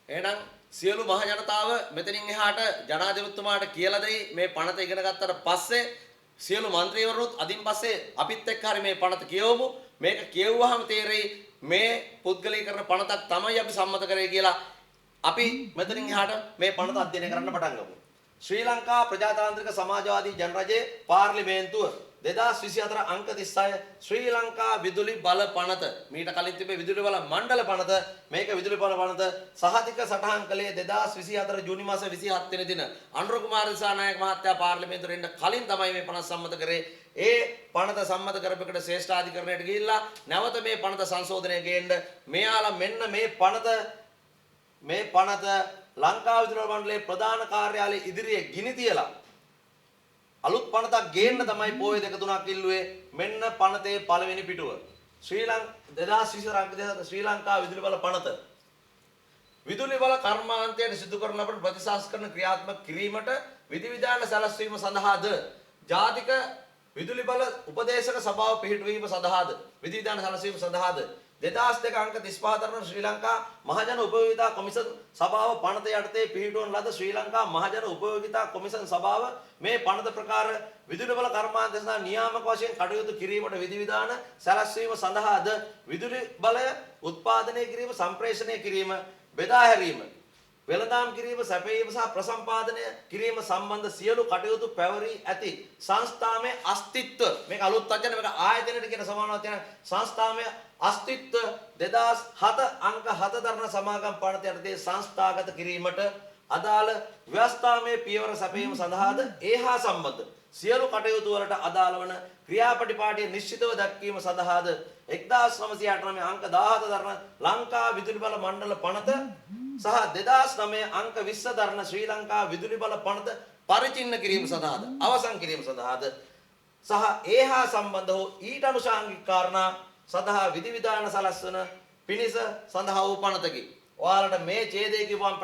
එහෙනම් සියලු මහ ජනතාව මෙතනින් එහාට ජනාධිපතිතුමාට කියලා දෙයි මේ පනත ඉගෙන ගත්තට පස්සේ සියලු മന്ത്രിවරුත් අදින් පස්සේ අපිත් එක්ක හරි මේ පනත කියවමු. මේක කියවුවාම තේරෙයි මේ පුද්ගලීකරණ පනතක් තමයි අපි සම්මත කරේ කියලා. අපි මෙතනින් එහාට මේ පනත අධ්‍යයනය කරන්න පටන් ගමු. ශ්‍රී ලංකා ප්‍රජාතාන්ත්‍රික සමාජවාදී ජනරජයේ පාර්ලිමේන්තුව 2024 අංක 36 ශ්‍රී ලංකා විදුලි බල පනත මීට කලින් තිබේ විදුලි බල මණ්ඩල පනත මේක විදුලි බල පනත සහතික සටහන් කළේ 2024 ජූනි මාස 27 වෙනි දින අනුර කුමාර දිසානායක මහත්තයා පාර්ලිමේන්තුවට එන්න කලින් තමයි මේ පනත සම්මත කරේ. ඒ පනත සම්මත කරපෙකට ශ්‍රේෂ්ඨාධිකරණයට ගිහිල්ලා නැවත මේ පනත සංශෝධනය ගේන්න මෙයාලා මෙන්න මේ පනත ලංකා විදුලි බල මණ්ඩලයේ ප්‍රධාන කාර්යාලයේ ඉදිරියේ ගිනි තියලා අලුත් පනතක් ගේන්න තමයි පොය දෙක තුනක් ඉල්ලුවේ. මෙන්න පනතේ පළවෙනි පිටුව. ශ්‍රී ලංකා විදුලි බල පනත. විදුලි බල කර්මාන්තයට සිදු කරන අපට ප්‍රතිසංස්කරණ ක්‍රියාත්මක කිරීමට විධිවිධාන සැලැස්වීම සඳහාද ජාතික විදුලි බල උපදේශක සභාව පිහිටුවීම සඳහාද විධිවිධාන සැලැස්වීම සඳහාද 2002 අංක 35 තරණ ශ්‍රී ලංකා මහජන උපයෝගිතා කොමිෂන් සභාව පනත යටතේ පිහිටුවන ලද ශ්‍රී ලංකා මහජන උපයෝගිතා කොමිෂන් සභාව මේ පනත ප්‍රකාර විදුලි බල කර්මාන්තය සඳහා නියාමක වශයෙන් කටයුතු කිරීමට විධිවිධාන සැලැස්වීම සඳහාද විදුලි බලය උත්පාදනය කිරීම සම්ප්‍රේෂණය කිරීම බෙදා හැරීම වෙළඳාම් කිරීම සැපයීම සහ ප්‍රසම්පාදනය කිරීම සම්බන්ධ සියලු කටයුතු පැවරී ඇති සංස්ථාමය අස්තිත්ව මේක අලුත් වචන මේක ආයතනයට කියන සමානව තියෙන සංස්ථාමය අස්තිත්ව 2007 අංක 7 දරන සමාගම් පනත යටතේ සංස්ථාගත කිරීමට අදාළ ව්‍යවස්ථාමය පියවර සැපයීම සඳහාද ඒහා සම්බන්ධ සියලු කටයුතු වලට අදාළ වන ක්‍රියාපටිපාටි නිශ්චිතව දක්වීම සඳහාද 1989 අංක 17 දරන ලංකා විදුලි බල මණ්ඩල පනත සහ 2009 අංක 20 දරන ශ්‍රී ලංකා විදුලි බල පනත පරිචින්න කිරීම සඳහාද අවසන් කිරීම සඳහාද සහ ඒහා සම්බන්ධ වූ ඊට අනුශාංගික කාරණා සඳහා විධිවිධාන සලස්වන පිණිස සඳහා වූ පනතකි. ඔයාලට මේ ඡේදයේ කිව්වම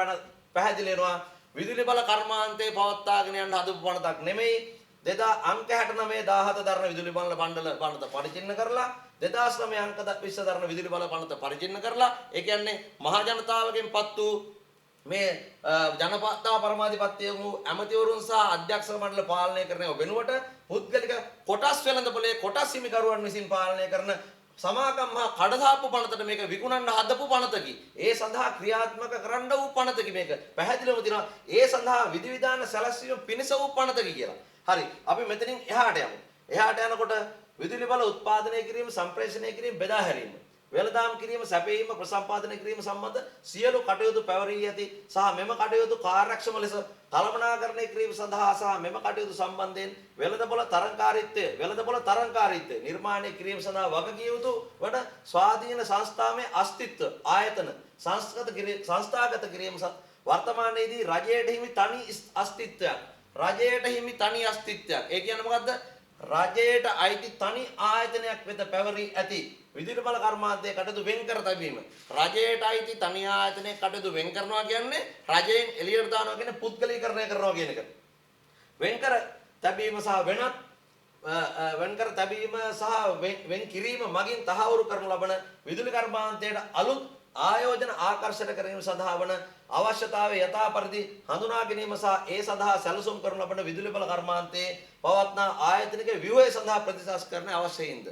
පැහැදිලි වෙනවා විදුලි බල කර්මාන්තයේ පවත්වාගෙන යන හදපු පනතක් නෙමෙයි. 2000 අංක 69 17 දරන විදුලි බල මණ්ඩල පනත පරිචින්න කරලා 2009 අංක 20 දරන විදුලි බල පනත පරිචින්න කරලා ඒ කියන්නේ මහ ජනතාවගෙන්පත් වූ මේ ජනපතා පරමාධිපත්‍යයෙන් වූ ඇමතිවරුන් සහ අධ්‍යක්ෂක මණ්ඩල පාලනය කරන වෙනුවට පුද්ගලික කොටස් වෙළඳපොලේ කොටස් හිමිකරුවන් විසින් පාලනය කරන සමාගම් හා කඩදාප්පු පනතට මේක විකුණන්න හදපු පනතකි. ඒ සඳහා ක්‍රියාත්මක කරන්න වූ පනතකි මේක. පැහැදිලිවම තියෙනවා ඒ සඳහා විධිවිධාන සැලැස්වීම පිණිස වූ පනතකි කියලා. හරි. අපි මෙතනින් එහාට යමු. එහාට යනකොට විදුලි බල උත්පාදනය කිරීම, සම්ප්‍රේෂණය කිරීම, බෙදා හැරීම, වෙළඳාම් කිරීම, සැපයීම, ප්‍රසම්පාදනය කිරීම සම්බන්ධ සියලු කටයුතු පැවරී ඇති සහ මෙම කටයුතු කාර්යක්ෂම ලෙස කළමනාකරණය කිරීම සඳහා සහ මෙම කටයුතු සම්බන්ධයෙන් වෙළඳපොළ තරංකාරීත්වය නිර්මාණය කිරීම සඳහා වගකිය යුතු වන ස්වාධීන සංස්ථාමය අස්තිත්ව ආයතන සංස්ථාගත කිරීම වර්තමානයේදී රජයට හිමි තනි අස්තිත්වයක්. රජයට හිමි තනි අස්තිත්වයක්. ඒ කියන්නේ මොකද්ද? රජයට අයිති තනි ආයතනයක් වෙත පැවරී ඇති විදුලි බල කර්මාන්තයේ කටයුතු වෙන් කර තැබීම. රජයට අයිති තනි ආයතනයේ කටයුතු වෙන් කරනවා කියන්නේ රජයෙන් එළියට දානවා කියන්නේ පුද්ගලීකරණය කරනවා කියන එක. වෙන් කර තැබීම සහ වෙන් කිරීම මගින් තහවුරු කරනු ලබන විදුලි කර්මාන්තයට අලුත් ආයෝජන ආකර්ෂණ කිරීම සඳහා වන අවශ්‍යතාවය යථා පරිදි හඳුනා ගැනීම සහ ඒ සඳහා සැලසුම් කරනු ලබන විදුලි බල කර්මාන්තයේ පවත්නා ආයතනික ව්‍යුහය සඳහා ප්‍රතිසංස්කරණ අවශ්‍යයින්ද.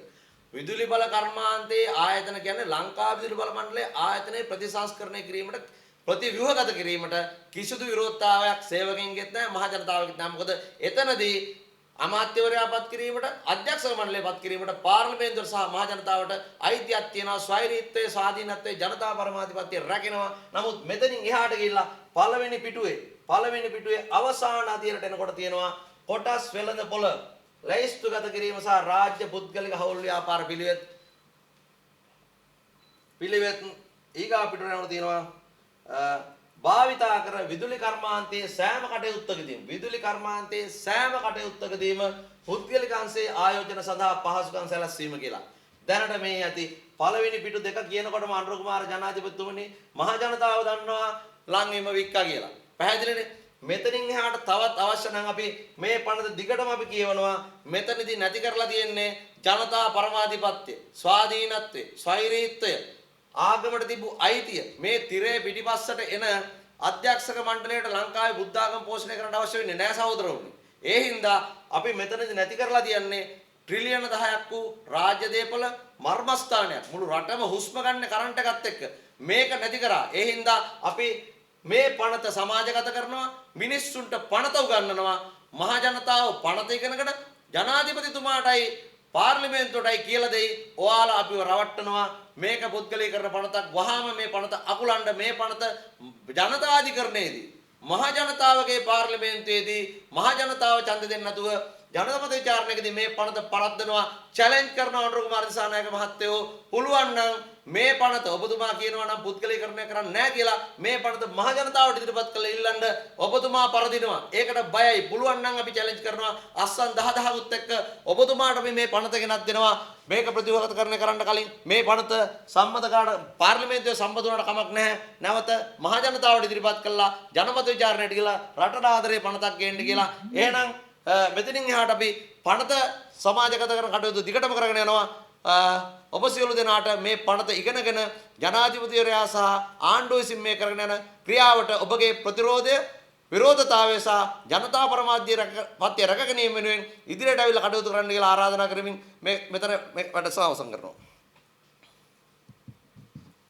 විදුලි බල කර්මාන්තයේ ආයතන කියන්නේ ලංකා විදුලි බල මණ්ඩලයේ ආයතනයේ ප්‍රතිසංස්කරණය කිරීමට ප්‍රතිව්‍යුහගත කිරීමට කිසිදු විරෝධතාවයක් සේවකයන්ගෙත් නැහැ මහ ජනතාවගෙත් නැහැ. මොකද එතනදී අමාත්‍යවරයා පත් කිරීමට අධ්‍යක්ෂක මණ්ඩලය පත් කිරීමට පාර්ලිමේන්තුව සහ මහ ජනතාවට අයිතියක් තියෙනවා. ස්වෛරීත්වයේ ස්වාධීනත්වයේ ජනතා පරමාධිපත්‍යය රැකෙනවා. නමුත් මෙතනින් එහාට ගිහිල්ලා පළවෙනි පිටුවේ අවසාන අදියරට එනකොට තියෙනවා කොටස් වෙළඳපොළ ලැයිස්තුගත කිරීම සහ රාජ්‍ය පුද්ගලික හවුල් ව්‍යාපාර පිළිවෙත් ඊගා පිටුවේ යනකොට තියෙනවා භාවිතා කර විදුලි කර්මාන්තයේ සෑම කටයුත්තකදීම පුද්ගලික අංශයේ ආයෝජන සඳහා පහසුකම් සැලැස්වීම කියලා. දැනට මේ ඇති පළවෙනි පිටු දෙක කියනකොටම අනුර කුමාර ජනාධිපතිතුමනි මහ ජනතාව දන්නවා ලංවීම වික්කා කියලා. පැහැදිලිනේ? මෙතනින් එහාට තවත් අවශ්‍ය නම් අපි මේ පනත දිගටම අපි කියවනවා. මෙතනදී නැති කරලා තියෙන්නේ ජනතා පරමාධිපත්‍ය, ස්වාධීනත්වය, ස්වෛරීත්වය, ආගමට තිබු අයිතිය මේ තිරේ පිටිපස්සට එන අධ්‍යක්ෂක මණ්ඩලයට ලංකාවේ බුද්ධ ආගම පෝෂණය කරන්න අවශ්‍ය වෙන්නේ නැහැ සහෝදරවරුනි. ඒ හින්දා අපි මෙතනදී නැති කරලා තියන්නේ ට්‍රිලියන 10ක් වූ රාජ්‍ය දේපල මර්මස්ථානයක්. මුළු රටම හුස්ම ගන්න කරන්ට් එකත් එක්ක මේක නැති කරා. ඒ හින්දා අපි මේ පනත සමාජගත කරනවා, මිනිස්සුන්ට පනත උගන්වනවා, මහ ජනතාව පනත ඉගෙනගෙන ජනාධිපතිතුමාටයි පාර්ලිමේන්තුවටයි කියලා දෙයි ඔයාලා අපිව රවට්ටනවා. මේක පුද්ගලීකරණ පනතක්. වහාම මේ පනත අකුලන්න මේ පනත ජනතාධිකරණයේදී මහ ජනතාවගේ පාර්ලිමේන්තුවේදී මහ ජනතාව ඡන්ද දෙන්නේ නැතුව ජනමත විචාරණයකදී මේ පනත පරද්දනවා, චැලෙන්ජ් කරනවා අනුර කුමාර දිසානායක මහත්තයෝ. පුළුවන් නම් මේ පනත ඔබතුමා කියනවා නම් පුද්ගලීකරණය කරන්නේ නැහැ කියලා මේ පනත මහ ජනතාවට ඉදිරිපත් කළ ඉල්ලන්න ඔබතුමා පරදිනවා. ඒකට බයයි. පුළුවන් නම් අපි චැලෙන්ජ් කරනවා අස්සන් 10,000කුත් එක්ක ඔබතුමාට අපි මේ පනත ගෙනත් දෙනවා. මේක ප්‍රතිවහකරණය කරන්න කලින් මේ පනත සම්මත කාට පාර්ලිමේන්තුවේ සම්මත වුණාට කමක් නැහැ. නැවත මහ ජනතාවට ඉදිරිපත් කළා ජනමත විචාරණයට කියලා රටට ආදරේ පනතක් ගේන්න කියලා. එහෙනම් මෙතනින් එහාට අපි පනත සමාජගත කරන කටයුතු දිගටම කරගෙන යනවා. ඔබ සියලු දෙනාට මේ පනත ඉගෙනගෙන ජනාධිපතිවරයා සහ ආණ්ඩුව විසින් මේ කරගෙන යන ක්‍රියාවට ඔබගේ ප්‍රතිරෝධය, විරෝධතාවය සහ ජනතා පරමාධ්‍ය පත්‍ය රැක ගැනීම වෙනුවෙන් ඉදිරියට අවිල කටයුතු කරන්න කියලා ආරාධනා කරමින් මෙතන වැඩසටහන අවසන් කරනවා.